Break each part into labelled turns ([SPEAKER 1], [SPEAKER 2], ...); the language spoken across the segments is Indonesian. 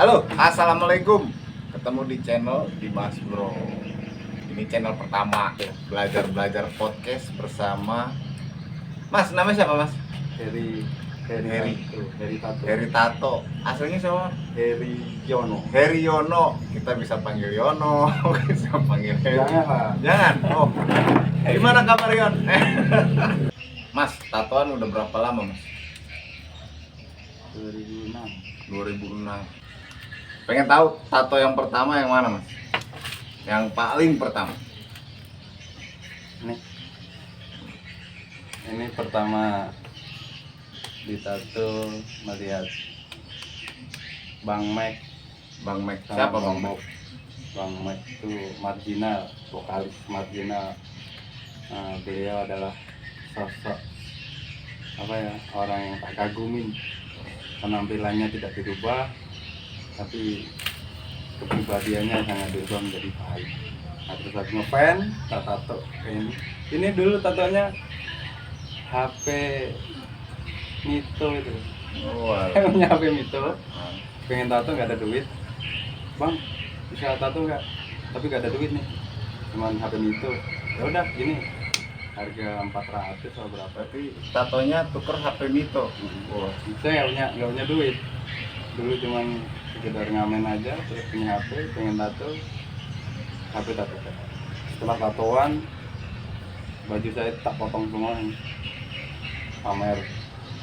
[SPEAKER 1] Halo, assalamualaikum. Ketemu di channel Dimas Bro. Ini channel pertama ya, belajar podcast bersama Mas. Namanya siapa Mas?
[SPEAKER 2] Heri Tato.
[SPEAKER 1] Heri Tato. Aslinya siapa?
[SPEAKER 2] Heri Yono.
[SPEAKER 1] Heri Yono. Kita bisa panggil Yono, bisa panggil Heri. Jangan. Oh. Gimana kabar Yon? Mas, tatoan udah berapa lama Mas?
[SPEAKER 2] 2006.
[SPEAKER 1] 2006. Pengen tahu tato yang pertama yang mana Mas? Yang paling pertama.
[SPEAKER 2] Ini pertama ditato melihat Bang Mac.
[SPEAKER 1] Bang Mac. Siapa Bang Mac?
[SPEAKER 2] Bang Mac itu Marginal, vokalis Marginal. Beliau adalah sosok orang yang tak kagumin. Penampilannya tidak dirubah, tapi kepribadiannya sangat berubah menjadi baik. Nah, terus aku ngefans, tak tato kayak ini. Ini dulu tatonya HP Mito itu. Punya HP Mito. Pengen tato nggak ada duit. Bang, bisa tato nggak? Tapi nggak ada duit nih. Cuman HP Mito. Ya udah, gini. Harga 400 atau berapa?
[SPEAKER 1] Tapi tatonya tuker HP Mito.
[SPEAKER 2] Wah, saya nggak punya duit. Dulu cuman sekedar ngamen aja, terus punya HP, pengen tato, HP tato. Setelah tatoan, baju saya tak potong semua. Pamer.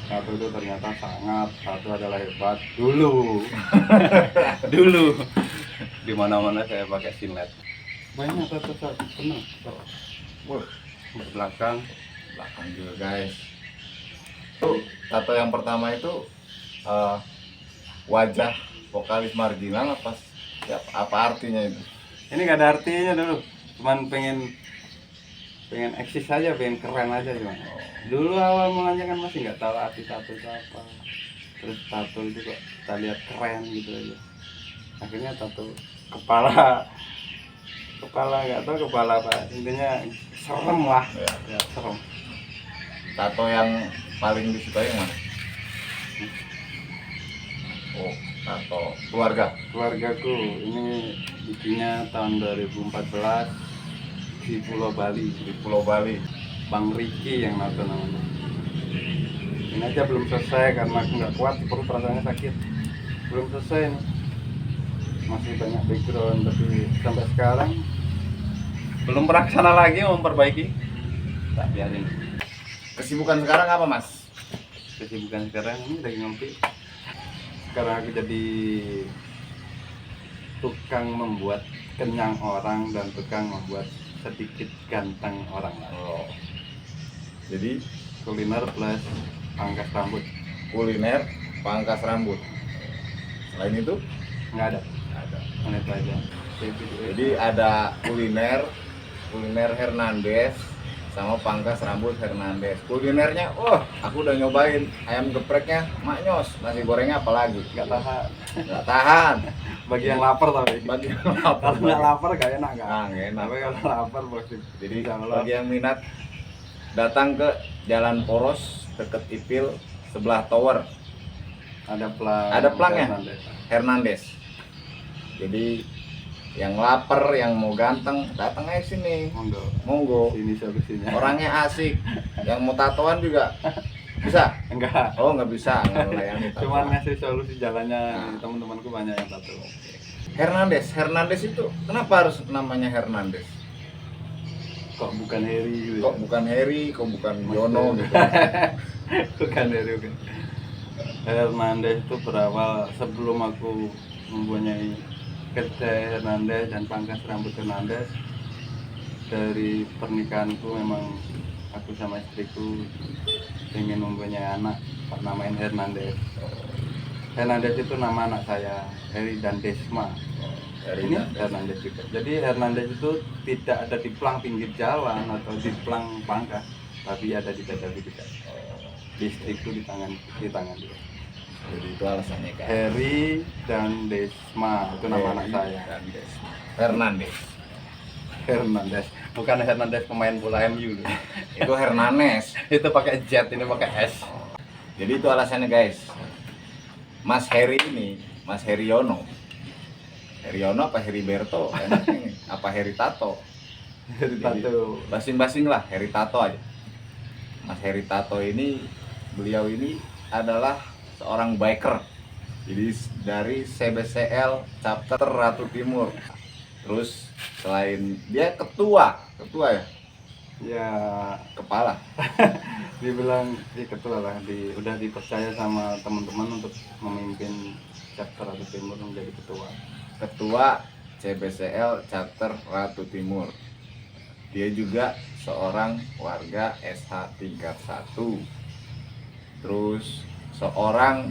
[SPEAKER 2] Tato itu ternyata sangat, tato adalah hebat. Dulu, dulu, di mana-mana saya pakai silet. Banyak tato penuh.
[SPEAKER 1] Wah,
[SPEAKER 2] Belakang
[SPEAKER 1] juga guys. Tuh, tato yang pertama itu wajah vokalis Marginal apa? Ya, apa artinya itu?
[SPEAKER 2] ini nggak ada artinya dulu, cuman pengen eksis aja, pengen keren aja cuman. Dulu awal mulanya kan masih nggak tahu arti tato itu apa, terus tato itu kok kita lihat keren gitu aja. Akhirnya tato kepala nggak tahu kepala apa, intinya serem lah ya, serem.
[SPEAKER 1] Tato yang paling disukai yang mana? Oh, tato
[SPEAKER 2] Keluargaku ini bikinnya tahun 2014 di Pulau Bali. Bang Riki yang nato namanya. Ini aja belum selesai karena aku nggak kuat, perut rasanya sakit. Belum selesai nih. Masih banyak background, tapi sampai sekarang belum pernah kesana lagi memperbaiki. Tak biarin.
[SPEAKER 1] Kesibukan sekarang apa Mas?
[SPEAKER 2] Kesibukan sekarang ini lagi ngopi. Sekarang aku jadi tukang membuat kenyang orang dan tukang membuat sedikit ganteng orang lain.
[SPEAKER 1] Oh. Jadi
[SPEAKER 2] Kuliner plus pangkas rambut.
[SPEAKER 1] kuliner, pangkas rambut. Selain itu
[SPEAKER 2] Nggak ada.
[SPEAKER 1] ada.
[SPEAKER 2] Hanya itu aja.
[SPEAKER 1] Jadi ada kuliner Hernandez sama pangkas rambut Hernandez. Kulinernya, aku udah nyobain ayam gepreknya maknyos, nasi gorengnya apalagi nggak tahan.
[SPEAKER 2] Bagi yang lapar tapi.
[SPEAKER 1] Bagi yang lapar,
[SPEAKER 2] Kalau nggak lapar nggak enak kan?
[SPEAKER 1] nggak enak.
[SPEAKER 2] Tapi kalau lapar pasti.
[SPEAKER 1] Jadi
[SPEAKER 2] Insya Allah.
[SPEAKER 1] bagi yang minat datang ke Jalan Poros deket Ipil sebelah tower
[SPEAKER 2] Ada
[SPEAKER 1] pelangnya
[SPEAKER 2] Hernandez.
[SPEAKER 1] Hernandez. Jadi yang lapar, yang mau ganteng datang aja sini. Monggo.
[SPEAKER 2] Ini solusinya.
[SPEAKER 1] Orangnya asik. Yang mau tatoan juga bisa.
[SPEAKER 2] Enggak.
[SPEAKER 1] Oh, nggak bisa ngelayani tatoan.
[SPEAKER 2] Cuman ngasih solusi jalannya. Teman-temanku banyak yang tato.
[SPEAKER 1] Hernandez itu kenapa harus namanya Hernandez?
[SPEAKER 2] Kok bukan Heri gitu?
[SPEAKER 1] Kok bukan Heri, kok bukan Yono gitu?
[SPEAKER 2] Bukan Heri, bukan. Hernandez itu berawal sebelum aku mempunyai kedai Hernandez dan pangkas rambut Hernandez. Dari pernikahanku memang aku sama istriku ingin mempunyai anak, namain Hernandez. Hernandez itu nama anak saya, Heri dan Desma. Ini Hernandez juga. Jadi Hernandez itu tidak ada di plang pinggir jalan atau di plang pangkas, tapi ada di dadaku juga. Istriku di tangan dia.
[SPEAKER 1] Jadi itu alasannya kan.
[SPEAKER 2] Heri dan Desma itu nama anak saya. Hernandez, bukan Hernandez pemain bola MU.
[SPEAKER 1] Itu Hernandez.
[SPEAKER 2] Itu pakai Z, ini pakai S.
[SPEAKER 1] Jadi itu alasannya guys. Mas Heri ini Mas Heriono. Heriono apa Heriberto? Enaknya. Apa Heritato?
[SPEAKER 2] Dari tato.
[SPEAKER 1] Basing-basing lah, Heritato aja. Mas Heritato ini, beliau ini adalah seorang biker. Jadi dari CBCL chapter Ratu Timur. Terus selain dia ketua ya,
[SPEAKER 2] Ya
[SPEAKER 1] kepala.
[SPEAKER 2] dibilang ketua lah, udah dipercaya sama teman-teman untuk memimpin chapter Ratu Timur menjadi ketua.
[SPEAKER 1] Ketua CBCL chapter Ratu Timur. Dia juga seorang warga SH tingkat 1. Terus seorang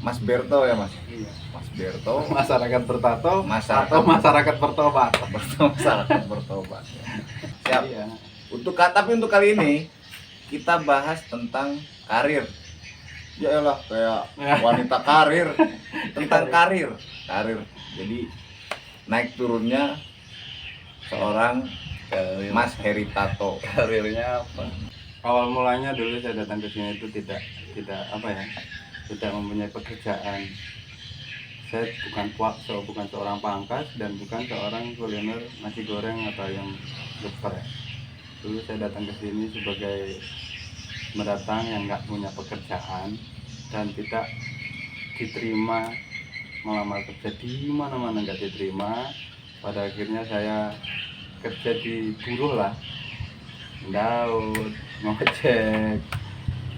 [SPEAKER 1] Mas Berto ya Mas.
[SPEAKER 2] Iya.
[SPEAKER 1] Mas Berto,
[SPEAKER 2] Masyarakat bertato
[SPEAKER 1] Masyarakat-
[SPEAKER 2] atau masyarakat bertobat.
[SPEAKER 1] masyarakat bertobat. Siap.
[SPEAKER 2] Iya.
[SPEAKER 1] Tapi untuk kali ini kita bahas tentang karir. Ya elah kayak wanita karir, tentang karir. Jadi naik turunnya seorang Mas Heritato.
[SPEAKER 2] Karirnya apa? Awal mulanya dulu saya datang ke sini itu tidak mempunyai pekerjaan. Saya bukan seorang pangkas dan bukan seorang kuliner nasi goreng atau yang geprek. Dulu saya datang ke sini sebagai mendatang yang nggak punya pekerjaan dan tidak diterima, melamar kerja di mana-mana nggak diterima. Pada akhirnya saya kerja di buruh lah, mendaud, ngecek,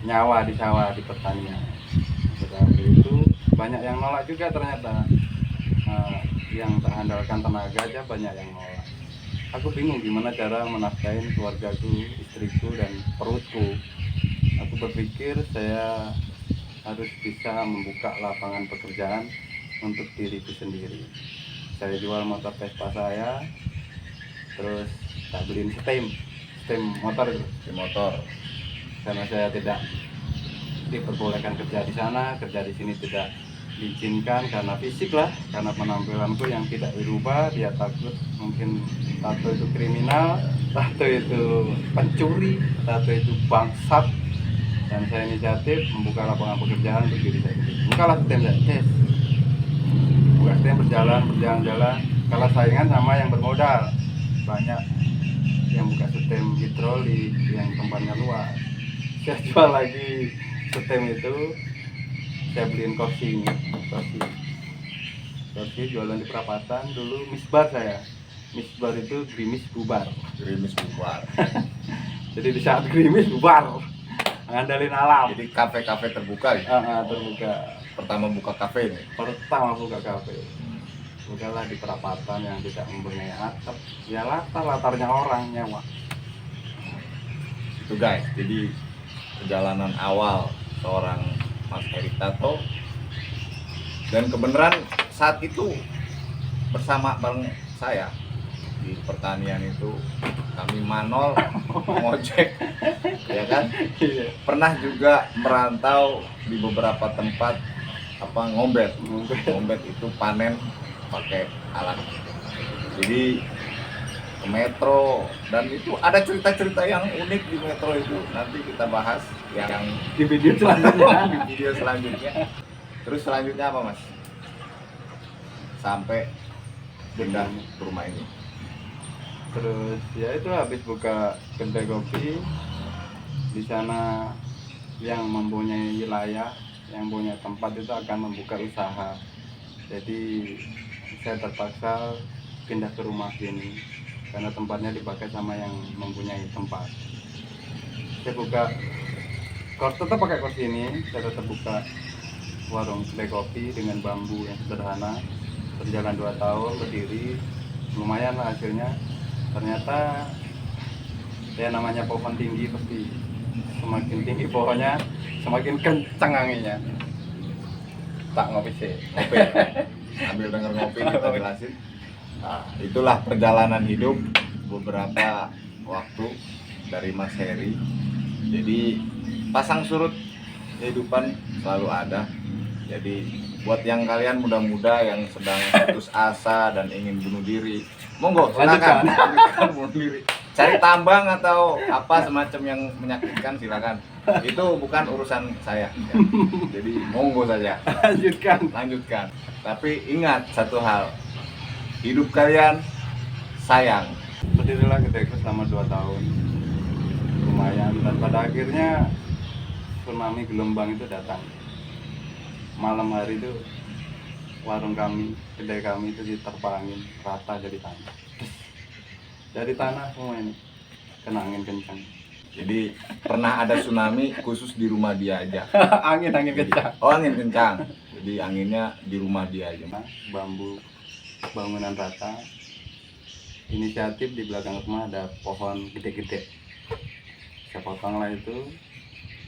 [SPEAKER 2] nyawa di sawah, di pertanian. Pada akhir itu banyak yang nolak juga ternyata. Yang tak andalkan tenaga aja banyak yang nolak. Aku bingung gimana cara menafkahin keluargaku, istriku dan perutku. Aku berpikir saya harus bisa membuka lapangan pekerjaan untuk diriku sendiri. Saya jual motor Vespa saya, terus tak beliin stem motor itu.
[SPEAKER 1] Di motor.
[SPEAKER 2] Karena saya tidak diperbolehkan kerja di sana, kerja di sini tidak diizinkan karena fisik lah, karena penampilanku yang tidak dirubah. Dia takut mungkin tato itu kriminal, tato itu pencuri, tato itu bangsat. Dan saya inisiatif membuka lapangan pekerjaan untuk diri saya sendiri. Bukalah stem saya, yes. Buka stem, berjalan-jalan. Kalah saingan sama yang bermodal. Banyak yang buka stem hidrolik yang tempatnya luas. Saya jual lagi stem itu, saya beliin kursi jualan di perapatan. Dulu misbar itu gerimis bubar.
[SPEAKER 1] Gerimis bubar.
[SPEAKER 2] Jadi di saat gerimis bubar, ngandalin alam.
[SPEAKER 1] Jadi kafe-kafe terbuka gitu.
[SPEAKER 2] Terbuka.
[SPEAKER 1] Pertama buka kafe ini.
[SPEAKER 2] Pertama buka kafe, bukalah di perapatan yang tidak mempunyai atap, ya latarnya orang nyewa.
[SPEAKER 1] Itu guys, jadi perjalanan awal seorang Mas Heritato, dan kebenaran saat itu bersama bareng saya di pertanian itu kami manol ngojek ya kan, pernah juga merantau di beberapa tempat ngombet itu panen pakai alat. Jadi ke metro, dan itu ada cerita-cerita yang unik di metro itu, nanti kita bahas yang
[SPEAKER 2] Di video selanjutnya.
[SPEAKER 1] di video selanjutnya. Terus selanjutnya apa Mas? Sampai pindah ke rumah ini.
[SPEAKER 2] Terus ya itu habis buka kedai kopi di sana, yang mempunyai wilayah, yang punya tempat itu akan membuka usaha. Jadi saya terpaksa pindah ke rumah sini karena tempatnya dipakai sama yang mempunyai tempat. Saya buka, kalau tetap pakai kursi ini, saya tetap buka warung kedai kopi dengan bambu yang sederhana. Berjalan 2 tahun berdiri, lumayan lah hasilnya. Ternyata ya namanya pohon tinggi, pasti semakin tinggi pohonnya semakin kencang anginnya. Tak ngopi sih.
[SPEAKER 1] Ngopi. Ambil denger ngopi kita jelasin. Nah, itulah perjalanan hidup beberapa waktu dari Mas Heri. Jadi pasang surut kehidupan selalu ada. Jadi buat yang kalian muda-muda yang sedang putus asa dan ingin bunuh diri, monggo silakan lanjutkan bunuh diri. Cari tambang atau apa semacam yang menyakitkan silakan. Itu bukan urusan saya. Ya. Jadi monggo saja.
[SPEAKER 2] Lanjutkan.
[SPEAKER 1] Lanjutkan. Tapi ingat satu hal, hidup kalian sayang.
[SPEAKER 2] Berdirilah kedai itu selama 2 tahun, lumayan, dan pada akhirnya tsunami gelombang itu datang. Malam hari itu warung kami, kedai kami itu diterpa angin, rata jadi tanah. Jadi tanah semua ini, kena angin kencang.
[SPEAKER 1] Jadi pernah ada tsunami khusus di rumah dia aja.
[SPEAKER 2] Angin kencang.
[SPEAKER 1] Oh, angin kencang. Jadi anginnya di rumah dia aja.
[SPEAKER 2] Bambu bangunan rata. Inisiatif di belakang rumah ada pohon gede-gede. Saya potonglah itu,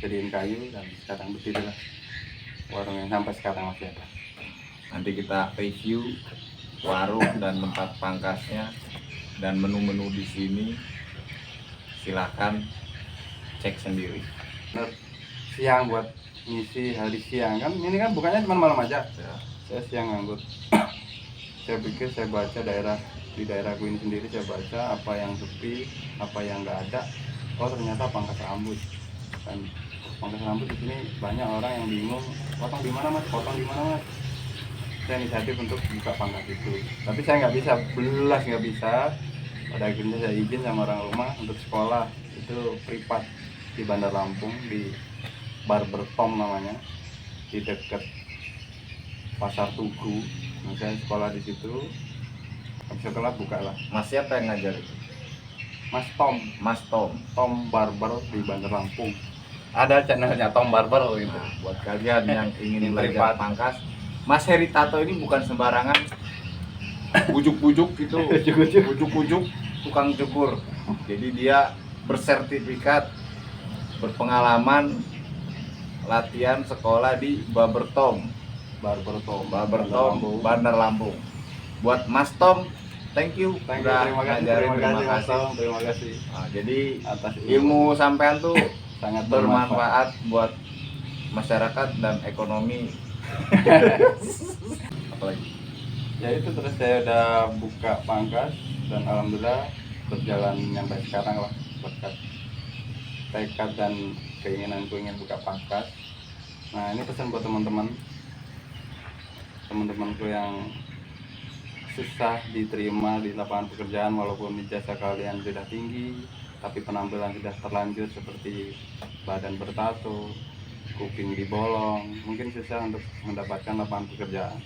[SPEAKER 2] jadiin kayu, dan sekarang berdirilah warung yang sampai sekarang masih ada.
[SPEAKER 1] Nanti kita review warung dan tempat pangkasnya dan menu-menu di sini. Silakan cek sendiri.
[SPEAKER 2] Bener, siang buat ngisi hari siang kan, ini kan bukannya cuma malam aja.
[SPEAKER 1] Ya.
[SPEAKER 2] Saya siang nganggur. Saya pikir saya baca di daerahku ini sendiri, saya baca apa yang sepi, apa yang nggak ada. Oh ternyata pangkas rambut. Dan pangkas rambut di sini banyak orang yang bingung, potong di mana mas, potong di mana mas. Saya inisiatif untuk buka pangkas itu, tapi saya nggak bisa, belas nggak bisa. Pada akhirnya saya izin sama orang rumah untuk sekolah itu privat di Bandar Lampung, di Barber Tom namanya, di dekat Pasar Tugu. Nah, saya sekolah di situ. Habis sekolah buka lah.
[SPEAKER 1] Mas siapa yang ngajar itu?
[SPEAKER 2] Mas Tom,
[SPEAKER 1] Mas Tom.
[SPEAKER 2] Tom Barber di Bandar Lampung. Ada channelnya Tom Barber gitu.
[SPEAKER 1] Nah, buat kalian yang ingin
[SPEAKER 2] Yang
[SPEAKER 1] belajar
[SPEAKER 2] privat.
[SPEAKER 1] pangkas, Mas Heri Tato ini bukan sembarangan bujuk-bujuk gitu, bujuk-bujuk tukang cukur. Jadi dia bersertifikat, berpengalaman, latihan sekolah di Barber Tom, Bandar Lampung. Buat Mas Tom, thank you udah ngajarin, terima
[SPEAKER 2] Mas
[SPEAKER 1] kasih.
[SPEAKER 2] Tom, terima kasih
[SPEAKER 1] Nah, jadi
[SPEAKER 2] atas
[SPEAKER 1] ilmu sampean tuh
[SPEAKER 2] sangat
[SPEAKER 1] bermanfaat buat masyarakat dan ekonomi. Apalagi
[SPEAKER 2] Ya itu, terus saya udah buka pangkas dan alhamdulillah berjalan sampai sekarang lah, berkat tekad dan keinginanku ingin buka pangkas. Nah ini pesan buat teman-temanku yang susah diterima di lapangan pekerjaan, walaupun ijazah kalian sudah tinggi tapi penampilan sudah terlanjur seperti badan bertato, kuping dibolong, mungkin susah untuk mendapatkan lapangan pekerjaan.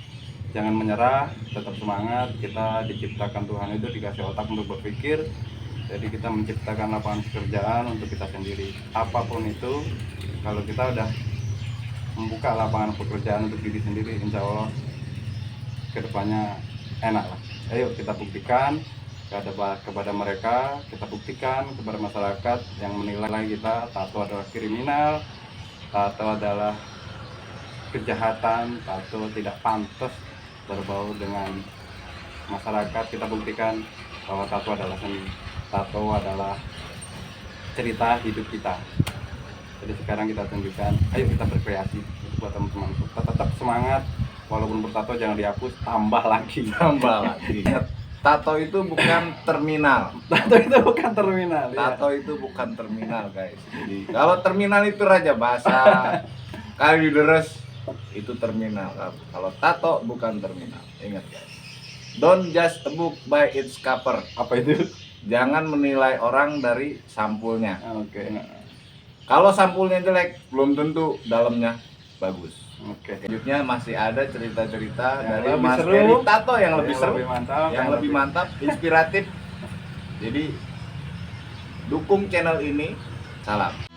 [SPEAKER 2] Jangan menyerah, tetap semangat. Kita diciptakan Tuhan itu dikasih otak untuk berpikir. Jadi kita menciptakan lapangan pekerjaan untuk kita sendiri. Apapun itu, kalau kita udah membuka lapangan pekerjaan untuk diri sendiri, insya Allah kedepannya enak lah. Ayo kita buktikan kepada mereka, kita buktikan kepada masyarakat yang menilai kita tato adalah kriminal, tato adalah kejahatan, tato tidak pantas berbau dengan masyarakat. Kita buktikan bahwa tato adalah seni, tato adalah cerita hidup kita. Jadi sekarang kita tunjukkan, ayo kita berkreasi. Buat teman-teman tetap semangat, walaupun bertato jangan dihapus, tambah lagi.
[SPEAKER 1] tato itu bukan terminal.
[SPEAKER 2] Tato itu bukan terminal.
[SPEAKER 1] Tato itu bukan terminal, guys. Jadi kalau terminal itu Raja Bahasa Kalideres itu terminal. Kalau tato bukan terminal. Ingat, guys. Don't judge a book by its cover.
[SPEAKER 2] Apa itu?
[SPEAKER 1] Jangan menilai orang dari sampulnya.
[SPEAKER 2] Oke.
[SPEAKER 1] Kalau sampulnya jelek, belum tentu dalamnya bagus.
[SPEAKER 2] Oke.
[SPEAKER 1] Selanjutnya masih ada cerita-cerita
[SPEAKER 2] Yang
[SPEAKER 1] dari
[SPEAKER 2] lebih
[SPEAKER 1] Mas
[SPEAKER 2] seru,
[SPEAKER 1] Heri Tato yang lebih
[SPEAKER 2] yang
[SPEAKER 1] seru,
[SPEAKER 2] lebih mantap,
[SPEAKER 1] yang lebih mantap, inspiratif. Jadi dukung channel ini. Salam.